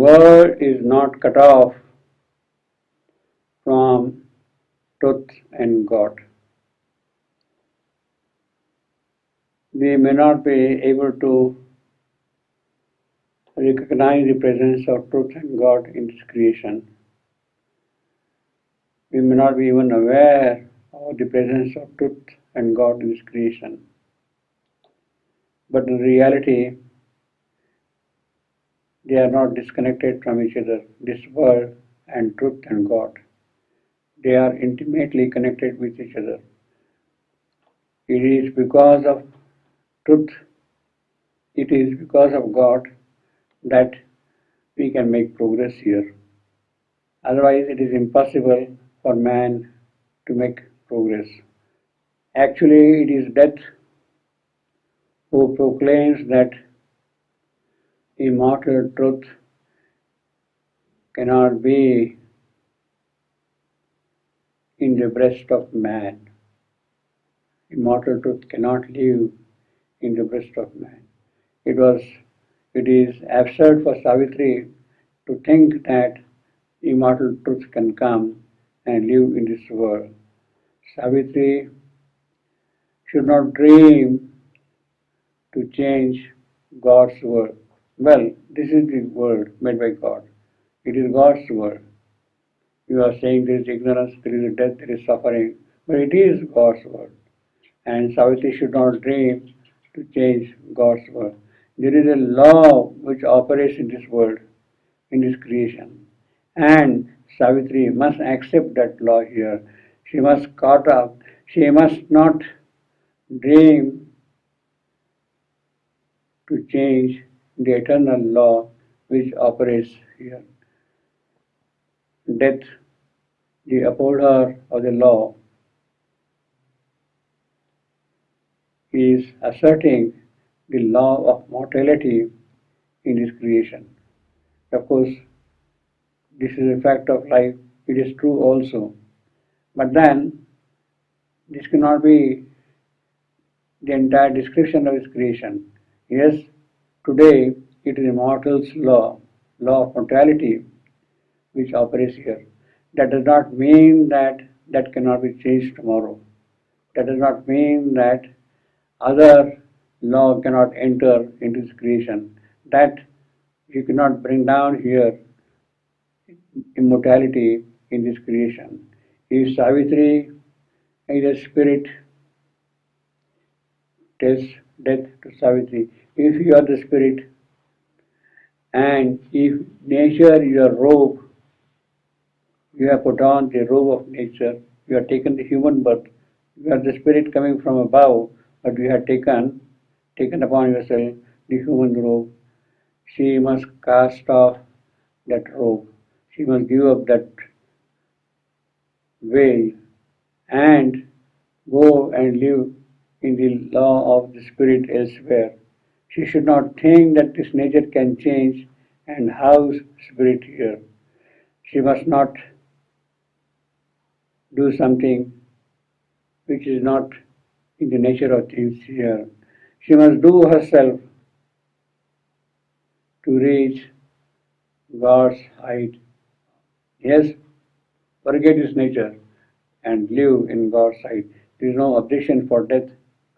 world is not cut off from truth and God. We may not be able to recognize the presence of truth and God in this creation. We may not be even aware of the presence of truth and God in this creation. But in reality, they are not disconnected from each other, this world and truth and God. They are intimately connected with each other. It is because of truth, it is because of God that we can make progress here. Otherwise, it is impossible for man to make progress. Actually, it is death who proclaims that immortal truth cannot be in the breast of man. Immortal truth cannot live in the breast of man. It is absurd for Savitri to think that immortal truth can come and live in this world. Savitri should not dream to change God's world. Well, this is the world made by God. It is God's world. You are saying there is ignorance, there is death, there is suffering, but it is God's world. And Savitri should not dream to change God's world. There is a law which operates in this world, in this creation. And Savitri must accept that law here. She must caught up. She must not dream to change the eternal law which operates here. Death, the upholder of the law, is asserting the law of mortality in this creation. Of course, this is a fact of life. It is true also. But then, this cannot be the entire description of this creation. Yes, today it is immortal's law of mortality, which operates here. That does not mean that that cannot be changed tomorrow. That does not mean that other law cannot enter into this creation. That you cannot bring down here immortality in this creation. If Savitri is a spirit, tells death to Savitri. If you are the spirit, and if nature is your robe, you have put on the robe of nature, you have taken the human birth, you are the spirit coming from above, but you have taken upon yourself the human robe. She must cast off that robe. She must give up that veil and go and live in the law of the spirit elsewhere. She should not think that this nature can change and house spirit here. She must not do something which is not in the nature of things here. She must do herself to reach God's height. Yes, forget this nature and live in God's sight. There is no objection for death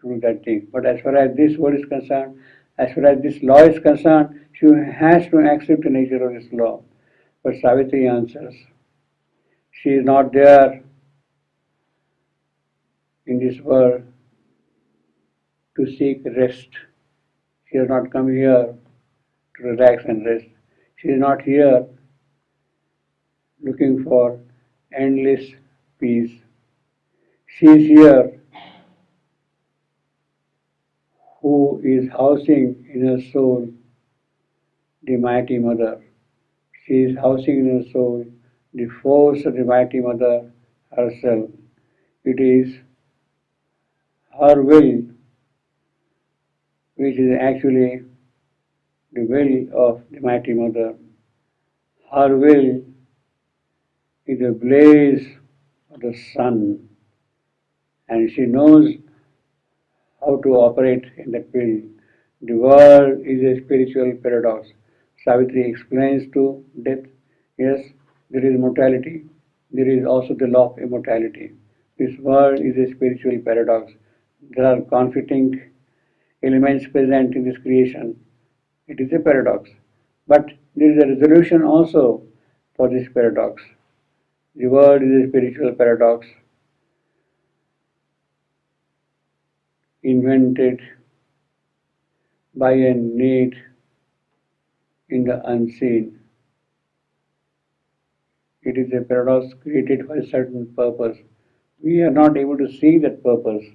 to do that thing. But as far as this world is concerned, as far as this law is concerned, she has to accept the nature of this law. But Savitri answers, she is not there in this world to seek rest. She has not come here to relax and rest. She is not here looking for endless peace. She is here who is housing in her soul the mighty mother. She is housing in her soul the force of the mighty mother herself. It is her will which is actually the will of the mighty mother. Her will is the blaze of the sun, and she knows how to operate in that will. The world is a spiritual paradox. Savitri explains to death, yes, there is mortality, there is also the law of immortality. This world is a spiritual paradox. There are conflicting elements present in this creation. It is a paradox. But there is a resolution also for this paradox. The world is a spiritual paradox invented by a need in the unseen. It is a paradox created for a certain purpose. We are not able to see that purpose,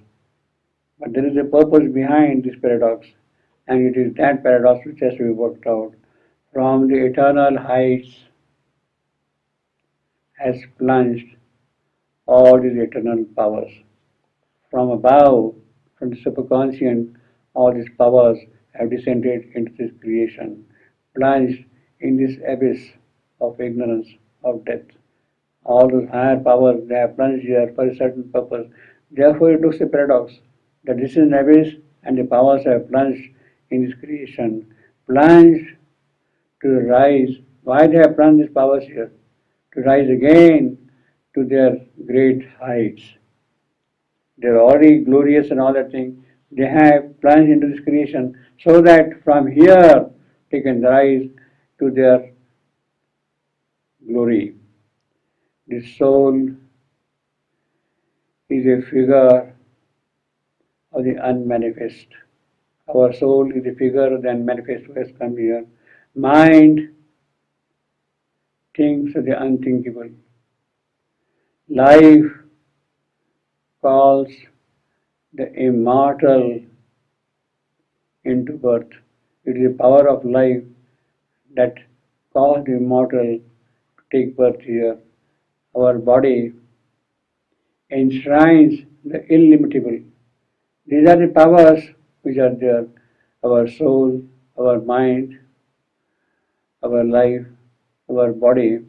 but there is a purpose behind this paradox, and it is that paradox which has to be worked out. From the eternal heights has plunged all these eternal powers. From above, from the superconscient, all these powers have descended into this creation, plunged in this abyss of ignorance, of death. All those higher powers, they have plunged here for a certain purpose. Therefore, it looks a paradox that this is an abyss and the powers have plunged in this creation, plunged to rise. Why they have plunged these powers here? To rise again to their great heights. They're already glorious and all that thing. They have plunged into this creation so that from here they can rise to their glory. The soul is a figure of the unmanifest. Our soul is a figure of the unmanifest who has come here. Mind thinks of the unthinkable. Life calls the immortal into birth. It is the power of life that caused the immortal to take birth here. Our body enshrines the illimitable. These are the powers which are there. Our soul, our mind, our life, our body,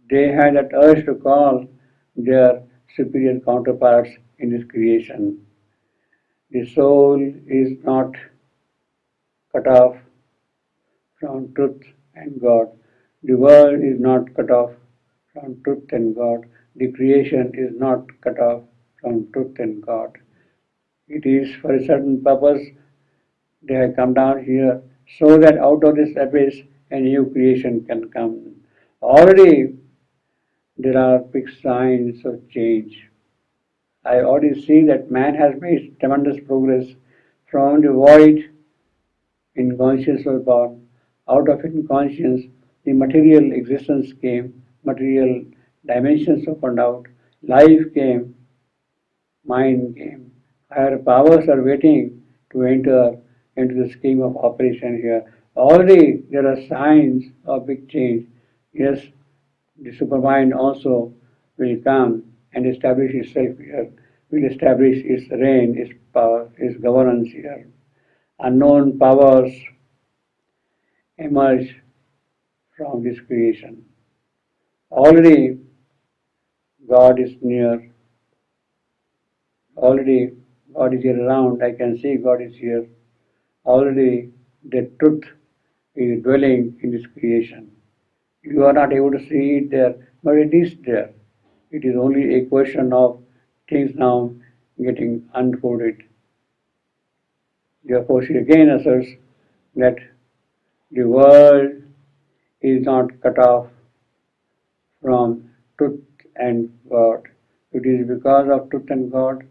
they had that urge to call their superior counterparts in this creation. The soul is not cut off from truth and God. The world is not cut off from truth and God. The creation is not cut off from truth and God. It is for a certain purpose they have come down here so that out of this abyss a new creation can come. Already there are big signs of change. I already see that man has made tremendous progress from the void inconscience was born. Out of inconscience, the material existence came, material dimensions opened out, life came, mind came. Higher powers are waiting to enter into the scheme of operation here. Already there are signs of big change. Yes, the supermind also will come and establish itself here, will establish its reign, its power, its governance here. Unknown powers emerge from this creation. Already God is near. Already God is here around. I can see God is here. Already the truth is dwelling in this creation. You are not able to see it there, but it is there. It is only a question of things now getting unfolded. Therefore, she again asserts that the world is not cut off from truth and God. It is because of truth and God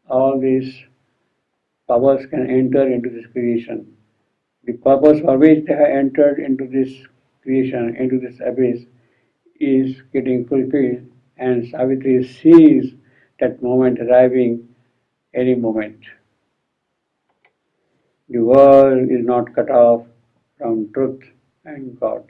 all these powers can enter into this creation. The purpose for which they have entered into this creation, into this abyss, is getting fulfilled, and Savitri sees that moment arriving any moment. The world is not cut off from truth and God.